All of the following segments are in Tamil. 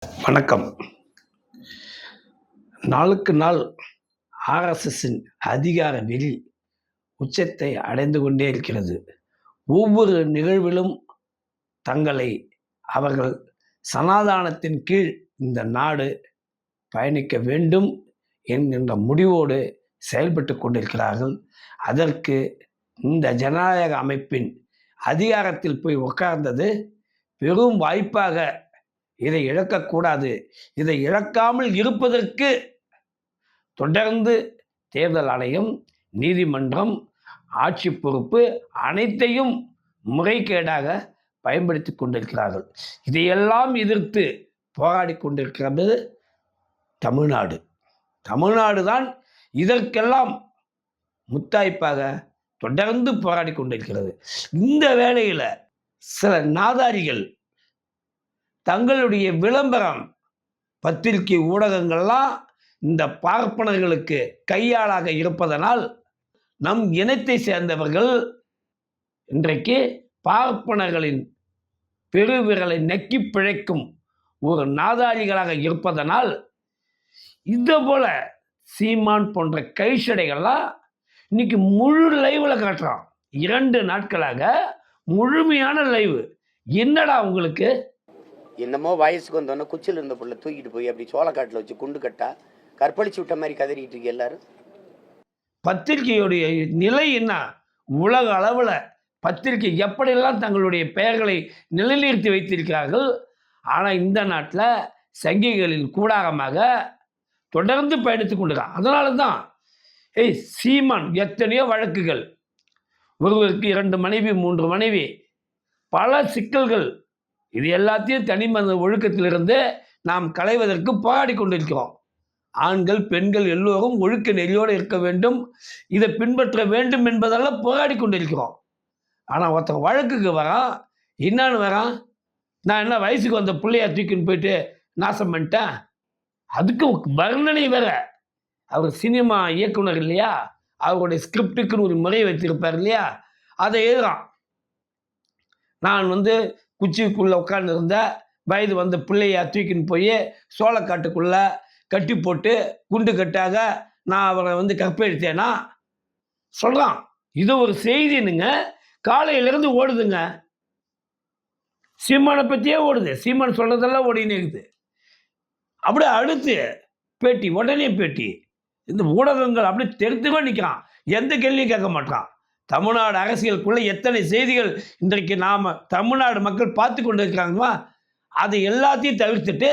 வணக்கம். நாளுக்கு நாள் ஆர்எஸ்எஸ்ஸின் அதிகார வெறி உச்சத்தை அடைந்து கொண்டே இருக்கிறது. ஒவ்வொரு நிகழ்விலும் தங்களை அவர்கள் சனாதானத்தின் கீழ் இந்த நாடு பயணிக்க வேண்டும் என்கின்ற முடிவோடு செயல்பட்டு கொண்டிருக்கிறார்கள். அதற்கு இந்த ஜனநாயக அமைப்பின் அதிகாரத்தில் போய் உட்கார்ந்தது பெரும் வாய்ப்பாக. இதை இழக்கக்கூடாது. இதை இழக்காமல் இருப்பதற்கு தொடர்ந்து தேர்தல் ஆணையம், நீதிமன்றம், ஆட்சி பொறுப்பு அனைத்தையும் முறைகேடாக பயன்படுத்தி கொண்டிருக்கிறார்கள். இதையெல்லாம் எதிர்த்து போராடி கொண்டிருக்கிறது தமிழ்நாடு. தமிழ்நாடு தான் இதற்கெல்லாம் முத்தாய்ப்பாக தொடர்ந்து போராடி கொண்டிருக்கிறது. இந்த வேளையில் சில நாதாரிகள் தங்களுடைய விளம்பரம், பத்திரிகை ஊடகங்கள்லாம் இந்த பார்ப்பனர்களுக்கு கையாளாக இருப்பதனால் நம் இனத்தை சேர்ந்தவர்கள் இன்றைக்கு பார்ப்பனர்களின் பெருவிரலை நக்கி பிழைக்கும் ஒரு நாதாரிகளாக இருப்பதனால் இது போல சீமான் போன்ற கைச்சடைகள்லாம் இன்னைக்கு முழு லைவ்ல காட்டுறான். 2 நாட்களாக முழுமையான லைவ். என்னடா உங்களுக்கு என்னமோ வயசுக்கு வந்தோன்னே குச்சியில் இருந்த புள்ள தூக்கிட்டு போய் அப்படி சோளக்காட்டில் வச்சு குண்டு கட்டா கற்பழிச்சு விட்ட மாதிரி கதறிட்டு இருக்கு எல்லாரும். பத்திரிகையுடைய நிலை என்ன? உலக அளவில் பத்திரிகை எப்படியெல்லாம் தங்களுடைய பெயர்களை நிலைநிறுத்தி வைத்திருக்கிறார்கள். ஆனால் இந்த நாட்டில் சங்கிகளின் கூடாரமாக தொடர்ந்து பயணித்து கொண்டிருக்காங்க. அதனால தான் சீமான் எத்தனையோ வழக்குகள், ஒருவருக்கு 2 மனைவி 3 மனைவி, பல சிக்கல்கள், இது எல்லாத்தையும் தனிமனித ஒழுக்கத்திலிருந்து நாம் களைவதற்கு போராடி கொண்டிருக்கிறோம். ஆண்கள் பெண்கள் எல்லோரும் ஒழுக்க நெறியோடு இருக்க வேண்டும், இதை பின்பற்ற வேண்டும் என்பதெல்லாம் போராடி கொண்டிருக்கிறோம். ஆனால் ஒருத்தன் வழக்குக்கு வரான், என்னான்னு வரான், நான் என்ன வயசுக்கு வந்த பிள்ளையா தூக்கின்னு போயிட்டு நாசம் பண்ணிட்டேன். அதுக்கு வர்ணனை வேற. அவர் சினிமா இயக்குனர் இல்லையா, அவருடைய ஸ்கிரிப்டுக்குன்னு ஒரு முறை வைத்திருப்பார் இல்லையா, அதை எழுதுறான். நான் குச்சிக்குள்ளே உட்காந்துருந்த வயது வந்த பிள்ளையா தூக்கின்னு போய் சோளக்காட்டுக்குள்ளே கட்டி போட்டு குண்டு கட்டாக நான் அவரை கற்பழித்தேனா சொல்கிறான். இது ஒரு செய்தினுங்க. காலையிலேருந்து ஓடுதுங்க. சீமானை பற்றியே ஓடுது. சீமான் சொல்கிறதெல்லாம் ஓடினே இருக்குது. அப்படியே அடுத்து பேட்டி, உடனே பேட்டி. இந்த ஊடகங்கள் அப்படியே தெரிந்துவே நிற்கிறான். எந்த கேள்வியும் கேட்க மாட்டான். தமிழ்நாடு அரசியலுக்குள்ளே எத்தனை செய்திகள் இன்றைக்கு நாம் தமிழ்நாடு மக்கள் பார்த்து கொண்டு இருக்கிறாங்களா, அதை எல்லாத்தையும் தவிர்த்துட்டு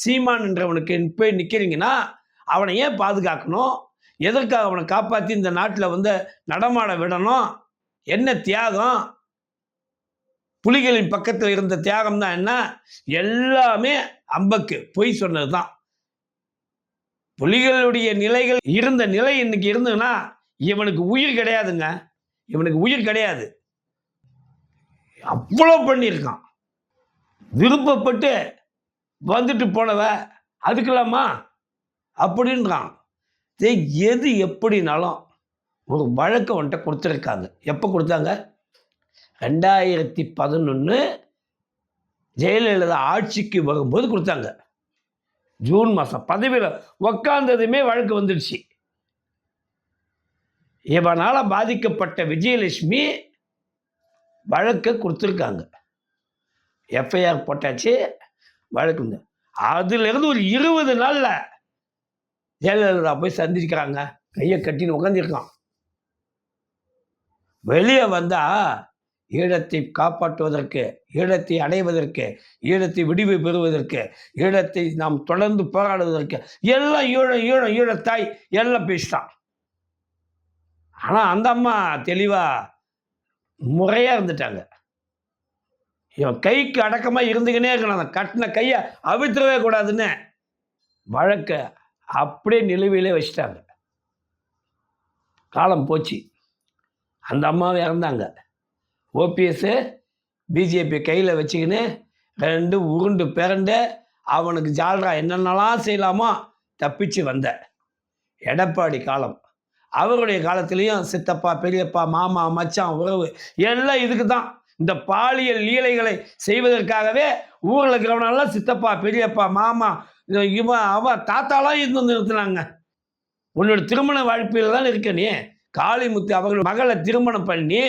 சீமான் என்றவனுக்கு போய் நிற்கிறீங்கன்னா அவனை ஏன் பாதுகாக்கணும்? எதற்காக அவனை காப்பாற்றி இந்த நாட்டில் நடமாட விடணும்? என்ன தியாகம்? புலிகளின் பக்கத்தில் இருந்த தியாகம் தான் என்ன? எல்லாமே அம்பக்கு பொய் சொன்னது தான். புலிகளுடைய நிலைகள் இருந்த நிலை இன்னைக்கு இருந்ததுன்னா இவனுக்கு உயிர் கிடையாதுங்க. இவனுக்கு உயிர் கிடையாது. அவ்வளோ பண்ணியிருக்கான். விருப்பப்பட்டு வந்துட்டு போனவ அதுக்கலாமா அப்படின்றான். எது எப்படினாலும் ஒரு வழக்கை வந்துட்டு கொடுத்துருக்காங்க. எப்போ கொடுத்தாங்க? 2011 ஜெயலலிதா ஆட்சிக்கு வரும்போது கொடுத்தாங்க. ஜூன் மாதம் பதவியில் உக்காந்ததுமே வழக்கு வந்துடுச்சு. இவனால் பாதிக்கப்பட்ட விஜயலட்சுமி வழக்கை கொடுத்துருக்காங்க. எஃப்ஐஆர் போட்டாச்சு, வழக்கு. அதுலேருந்து ஒரு 20 நாளில் ஜெயலலிதா போய் சந்திக்கிறாங்க. கையை கட்டின்னு உட்காந்துருக்கான். வெளியே வந்தால் ஈழத்தை காப்பாற்றுவதற்கு, ஈழத்தை அடைவதற்கு, ஈழத்தை விடுவி பெறுவதற்கு, ஈழத்தை நாம் தொடர்ந்து போராடுவதற்கு எல்லாம் ஈழத்தாய் எல்லாம் பேசிட்டான். ஆனால் அந்த அம்மா தெளிவாக முறையாக இருந்துட்டாங்க. இவன் கைக்கு அடக்கமாக இருந்துக்கினே இருக்கணும். அந்த கட்டின கையை அவிழ்த்துடவே கூடாதுன்னு வழக்கை அப்படியே நிலுவையிலே வச்சுட்டாங்க. காலம் போச்சு. அந்த அம்மாவை இறந்தாங்க. ஓபிஎஸ் பிஜேபி கையில் வச்சுக்கின்னு 2 உருண்டு பிறண்டு அவனுக்கு ஜால்ரா என்னென்னலாம் செய்யலாமோ தப்பிச்சு வந்த எடப்பாடி காலம். அவருடைய காலத்திலையும் சித்தப்பா பெரியப்பா மாமா மச்சான் உறவு எல்லாம் இதுக்கு தான். இந்த பாலியல் லீலைகளை செய்வதற்காகவே ஊரில் இருக்கிறவனெல்லாம் சித்தப்பா, பெரியப்பா, மாமா, இவன் அவன் தாத்தாலாம் இருந்து வந்து நிறுத்தினாங்க. உன்னோட திருமண வாழ்க்கையில் தான் இருக்க நீ. காளிமுத்து அவர்கள் மகளை திருமணம் பண்ணி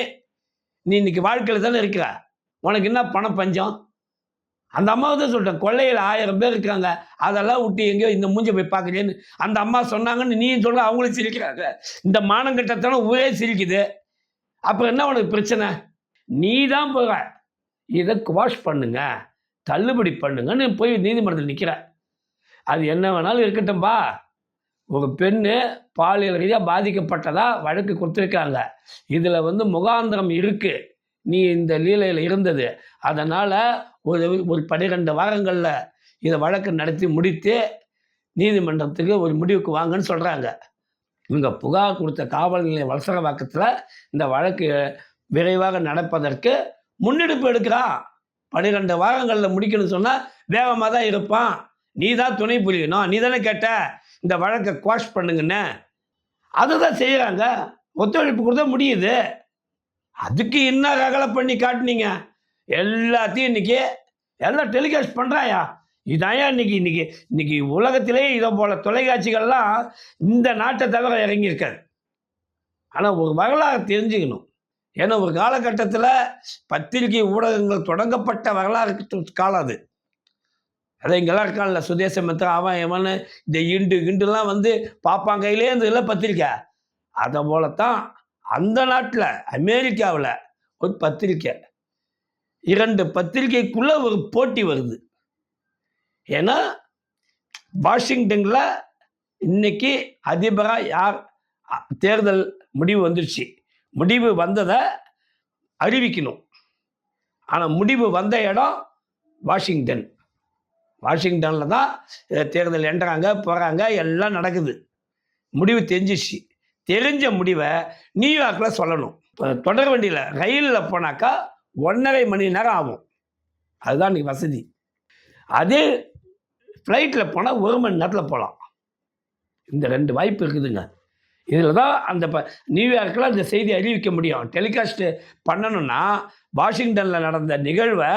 நீ இன்னைக்கு வாழ்க்கையில் தானே இருக்கிற. உனக்கு என்ன பணம் பஞ்சம்? அந்த அம்மாவை தான் சொல்லிட்டேன், கொள்ளையில் 1000 பேர் இருக்காங்க, அதெல்லாம் விட்டு எங்கேயோ இந்த மூஞ்ச போய் பார்க்குறேன்னு அந்த அம்மா சொன்னாங்கன்னு நீ சொல்ற, அவங்களும் சிரிக்கிறாங்க. இந்த மானங்கட்டத்தனம் ஊரே சிரிக்குது. அப்புறம் என்ன உனக்கு பிரச்சனை? நீ தான் போக இதை குவாஷ் பண்ணுங்க, தள்ளுபடி பண்ணுங்கன்னு போய் நீதிமன்றத்தில் நிற்கிற. அது என்ன வேணாலும் இருக்கட்டும்பா. ஒரு பெண்ணு பாலியல் ரீதியாக பாதிக்கப்பட்டதா வழக்கு கொடுத்துருக்காங்க. இதில் முகாந்திரம் இருக்குது, நீ இந்த லீலையில் இருந்தது. அதனால் ஒரு 12 வாரங்களில் இதை வழக்கு நடத்தி முடித்து நீதிமன்றத்துக்கு ஒரு முடிவுக்கு வாங்கன்னு சொல்கிறாங்க. இவங்க புகார் கொடுத்த காவல் நிலைய வலசரவாக்கத்தில் இந்த வழக்கு விரைவாக நடப்பதற்கு முன்னெடுப்பு எடுக்கிறான். 12 வாரங்களில் முடிக்கணும்னு சொன்னால் வேகமாக தான் இருப்பான். நீ தான் துணை புரியணும். நீ தானே கேட்ட இந்த வழக்கை குவாஷ் பண்ணுங்கன்னு. அதை தான் செய்கிறாங்க. ஒத்துழைப்பு கொடுத்தா முடியுது. அதுக்கு என்ன ரகலை பண்ணி காட்டினீங்க? எல்லாத்தையும் இன்னைக்கு எல்லாம் டெலிகாஸ்ட் பண்ணுறாயா. இதாயா இன்னைக்கு உலகத்திலே இதை போல தொலைக்காட்சிகள்லாம் இந்த நாட்டை தவிர இறங்கியிருக்காது. ஆனால் ஒரு வரலாறு தெரிஞ்சுக்கணும். ஏன்னா ஒரு காலகட்டத்தில் பத்திரிகை ஊடகங்கள் தொடங்கப்பட்ட வரலாறு காலம் அது. அதை இங்கெல்லாம் இருக்கான்ல சுதேசமத்தை அவன் எவனு இந்த இண்டுலாம் பார்ப்பான் கையிலே இருந்ததில்ல பத்திரிக்கை. அதை போலத்தான் அந்த நாட்டில் அமெரிக்காவில் ஒரு பத்திரிக்கை, 2 பத்திரிக்கைக்குள்ளே ஒரு போட்டி வருது. ஏன்னா வாஷிங்டனில் இன்னைக்கு அதிபராக யார் தேர்தல் முடிவு வந்துடுச்சு. முடிவு வந்ததை அறிவிக்கணும். ஆனால் முடிவு வந்த இடம் வாஷிங்டனில் தான் தேர்தல் என்றாங்க, போகிறாங்க, எல்லாம் நடக்குது. முடிவு தெரிஞ்சிச்சு. தெரிஞ்ச முடிவை நியூயார்க்கில் சொல்லணும். இப்போ தொடர் வண்டியில் ரயிலில் போனாக்கா 1.5 மணி நேரம் ஆகும். அதுதான் இன்றைக்கி வசதி. அதே ஃப்ளைட்டில் போனால் 1 மணி நேரத்தில் போகலாம். இந்த 2 வாய்ப்பு இருக்குதுங்க. இதில் தான் அந்த நியூயார்க்கில் அந்த செய்தி அறிவிக்க முடியும். டெலிகாஸ்ட்டு பண்ணணும்னா வாஷிங்டனில் நடந்த நிகழ்வை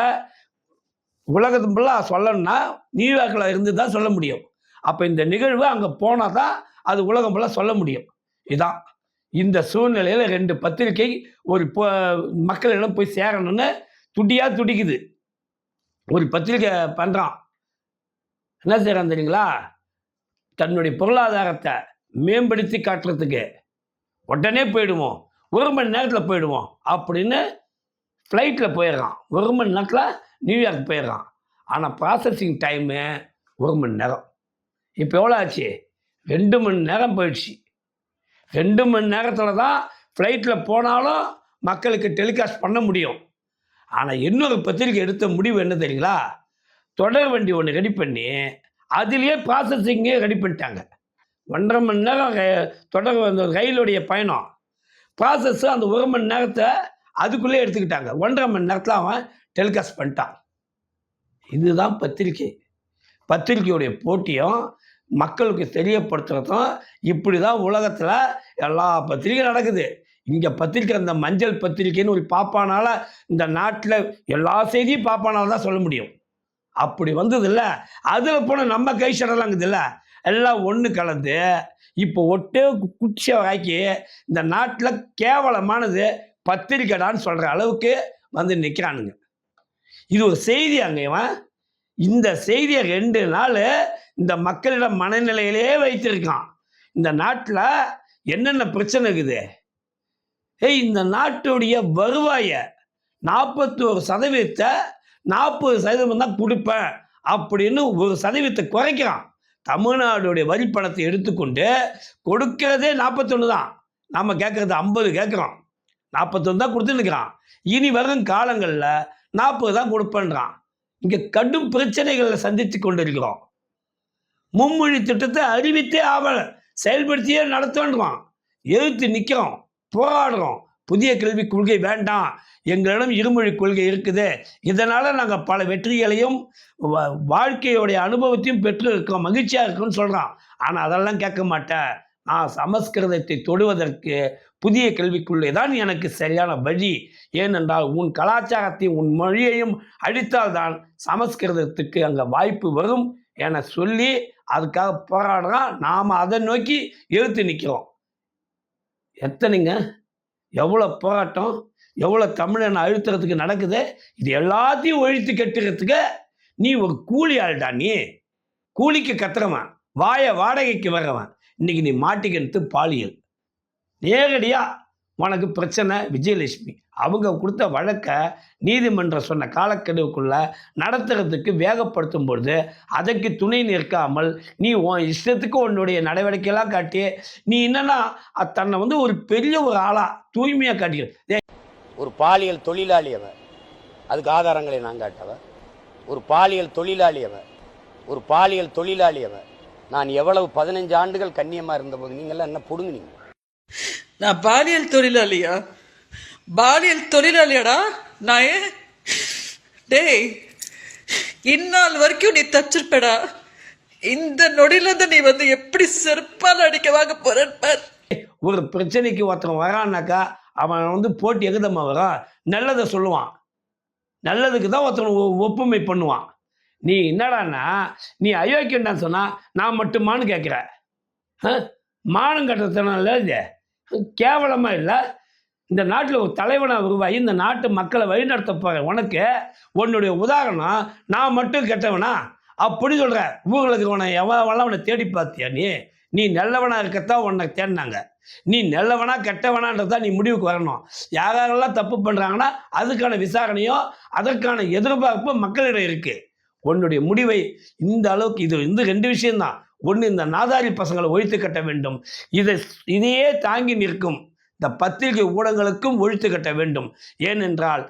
உலகத்து ஃபுல்லாக சொல்லணும்னா நியூயார்க்கில் இருந்து தான் சொல்ல முடியும். அப்போ இந்த நிகழ்வு அங்கே போனால் தான் அது உலகம் ஃபுல்லாக சொல்ல முடியும். இதான் இந்த சூழ்நிலையில் 2 பத்திரிகை ஒரு மக்களிடம் போய் சேரணும்னு துடிக்குது. ஒரு பத்திரிகை பண்ணுறான், என்ன செய்கிறான் தெரியுங்களா? தன்னுடைய பொருளாதாரத்தை மேம்படுத்தி காட்டுறதுக்கு உடனே போயிடுவோம், 1 மணி நேரத்தில் போயிடுவோம் அப்படின்னு ஃப்ளைட்டில் போயிடுறான். 1 மணி நேரத்தில் நியூயார்க் போயிடுறான். ஆனால் ப்ராசஸிங் டைமு 1 மணி நேரம். இப்போ எவ்வளோ ஆச்சு? 2 மணி நேரம் போயிடுச்சு. 2 மணி நேரத்தில் தான் ஃப்ளைட்டில் போனாலும் மக்களுக்கு டெலிகாஸ்ட் பண்ண முடியும். ஆனால் இன்னொரு பத்திரிக்கை எடுத்த முடிவு என்ன தெரியுங்களா? தொடர் வண்டி ஒன்று ரெடி பண்ணி அதுலேயே ப்ராசஸிங்கே ரெடி பண்ணிட்டாங்க. 1.5 மணி நேரம் தொடர் ரயிலுடைய பயணம் ப்ராசஸ்ஸு அந்த 1 மணி நேரத்தை அதுக்குள்ளே எடுத்துக்கிட்டாங்க. 1.5 மணி நேரத்தில் அவன் டெலிகாஸ்ட் பண்ணிட்டான். இதுதான் பத்திரிக்கையுடைய போட்டியும் மக்களுக்கு தெரியப்படுத்துறதும். இப்படி தான் உலகத்தில் எல்லா பத்திரிக்கை நடக்குது. இங்கே பத்திரிக்கை, அந்த மஞ்சள் பத்திரிக்கைன்னு ஒரு பாப்பானால இந்த நாட்டில் எல்லா செய்தியும் பாப்பானால தான் சொல்ல முடியும். அப்படி வந்ததில்ல. அதில் போன நம்ம கை சடலாங்குதில்ல, எல்லாம் ஒன்று கலந்து இப்போ ஒட்டே குச்சியை ஆக்கி இந்த நாட்டில் கேவலமானது பத்திரிக்கைடான்னு சொல்கிற அளவுக்கு நிற்கிறானுங்க. இது ஒரு செய்தி. அங்கேவன் இந்த செய்தியை 2 நாள் இந்த மக்களிடம் மனநிலையிலே வைத்திருக்கான். இந்த நாட்டில் என்னென்ன பிரச்சனை இருக்குது? இந்த நாட்டுடைய வருவாயை 41% 40% தான் கொடுப்பேன் அப்படின்னு 1% குறைக்கிறான். தமிழ்நாடுடைய வரி பணத்தை எடுத்துக்கொண்டு கொடுக்கிறதே 41 தான். நம்ம கேட்கறது 50 கேட்குறோம். 41 தான் கொடுத்துருக்கிறான். இனி வரும் காலங்களில் 40 தான் கொடுப்பேன்றான். இங்கே கடும் பிரச்சனைகளை சந்தித்து கொண்டிருக்கிறோம். மும்மொழி திட்டத்தை அறிவித்தே ஆவணம் செயல்படுத்தியே நடத்துவான். எதிர்த்து நிற்கிறோம், போராடுறோம். புதிய கல்விக் கொள்கை வேண்டாம், எங்களிடம் இருமொழி கொள்கை இருக்குது, இதனால் நாங்கள் பல வெற்றிகளையும் வாழ்க்கையோடைய அனுபவத்தையும் பெற்று இருக்கோம், மகிழ்ச்சியாக இருக்கோம்னு சொல்கிறான். ஆனால் அதெல்லாம் கேட்க மாட்டேன். நான் சமஸ்கிருதத்தை தொடுவதற்கு புதிய கல்விக்குள்ளே தான் எனக்கு சரியான வழி. ஏனென்றால் உன் கலாச்சாரத்தையும் உன் மொழியையும் அழித்தால்தான் சமஸ்கிருதத்துக்கு அங்கே வாய்ப்பு வரும் என சொல்லி அதுக்காக போராடுறான். நாம் அதை நோக்கி எதிர்த்து நிற்கிறோம். எத்தனைங்க, எவ்வளோ போராட்டம், எவ்வளோ தமிழனை அழுத்துறதுக்கு நடக்குது. இது எல்லாத்தையும் ஒழித்து கட்டுறதுக்கு நீ ஒரு கூலி ஆள்டா. நீ கூலிக்கு கத்துறவன், வாடகைக்கு வர்றவன். இன்னைக்கு நீ மாட்டிக்கிறது பாலியல். நேரடியாக உனக்கு பிரச்சனை. விஜயலட்சுமி அவங்க கொடுத்த வழக்கை நீதிமன்றம் சொன்ன காலக்கெடுவுக்குள்ள நடத்துறதுக்கு வேகப்படுத்தும் பொழுது அதற்கு துணை நிற்காமல் நீ உன் இஷ்டத்துக்கு உன்னுடைய நடவடிக்கையெல்லாம் காட்டி நீ என்னன்னா தன்னை ஒரு பெரிய ஒரு ஆளா தூய்மையாக காட்டிக்கிற. ஒரு பாலியல் தொழிலாளி அவ, அதுக்கு ஆதாரங்களை நான் காட்டவ. ஒரு பாலியல் தொழிலாளி அவ. நான் எவ்வளவு 15 ஆண்டுகள் கண்ணியமா இருந்தபோது நீங்கள்லாம் என்ன புடுங்குனீங்க? நான் பாலியல் தொழிலாளியாடா நான்? டேய், இந்நாள் வரைக்கும் நீ தச்சிருப்படா. இந்த நொடியில இருந்து நீ எப்படி செருப்பால் அடிக்க வாங்க போற? ஒரு பிரச்சனைக்கு ஒருத்தன் வரான்னாக்கா அவன் போட்டி எகுதமா வரான். நல்லதை சொல்லுவான், நல்லதுக்கு தான் ஒருத்தன் ஒப்புமை பண்ணுவான். நீ என்னடான்னா நீ அயோக்கியன்னு சொன்னா நான் மட்டுமானு கேட்குற. மானம் கட்டுறதுனால இல்லை, கேவலமாக இல்லை. இந்த நாட்டில் ஒரு தலைவனாக உருவாகி இந்த நாட்டு மக்களை வழிநடத்த போகிற உனக்கு உன்னுடைய உதாரணம் நான் மட்டும் கெட்டவனா அப்படி சொல்கிற. ஊர்களுக்கு உன எவெல்லாம் உன்னை தேடி பார்த்தியா? நீ நல்லவனாக இருக்கத்தான் உன்னை தேடினாங்க. நீ நல்லவனா கெட்டவனான்றதான் நீ முடிவுக்கு வரணும். யாரெல்லாம் தப்பு பண்ணுறாங்கன்னா அதுக்கான விசாரணையோ அதற்கான எதிர்பார்ப்பு மக்களிடம் இருக்குது. உன்னுடைய முடிவை இந்த அளவுக்கு இது 2 விஷயம்தான். ஒன்று, இந்த நாதாரி பசங்களை ஒழித்து கட்ட வேண்டும். இதையே தாங்கி நிற்கும் இந்த பத்திரிகை ஊடகங்களுக்கும் ஒழித்து கட்ட வேண்டும். ஏனென்றால்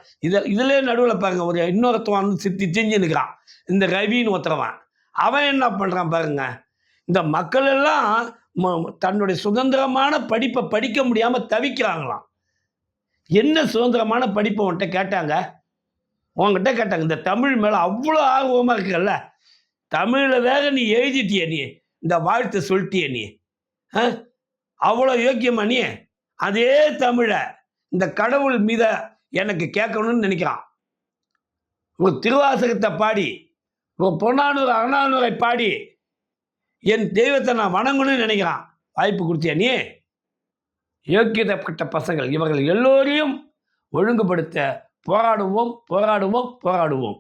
இதிலே நடுவில் பாருங்க, இன்னொருத்தவன் சித்தி செஞ்சு நிற்கிறான். இந்த ரவின்னு ஒருத்தவன், அவன் என்ன பண்ணுறான் பாருங்க. இந்த மக்கள் எல்லாம் தன்னுடைய சுதந்திரமான படிப்பை படிக்க முடியாமல் தவிக்கிறாங்களாம். என்ன சுதந்திரமான படிப்பை உன்கிட்ட கேட்டாங்க? இந்த தமிழ் மேலே அவ்வளோ ஆர்வமாக இருக்குல்ல, தமிழில் வேற நீ எழுதிட்டிய, நீ இந்த வாழ்த்து சொல்லிட்டிய, நீ அவ்வளோ யோக்கியமா? நீ அதே தமிழை இந்த கடவுள் மீத எனக்கு கேட்கணும்னு நினைக்கிறான். ஒரு திருவாசகத்தை பாடி, ஒரு புறநானூறு அறநானூரை பாடி என் தெய்வத்தை நான் வணங்கணும்னு நினைக்கிறான். வாய்ப்பு கொடுத்தியா நீ? யோக்கியப்பட்ட பசங்கள் இவர்கள் எல்லோரையும் ஒழுங்குபடுத்த போராடுவோம்.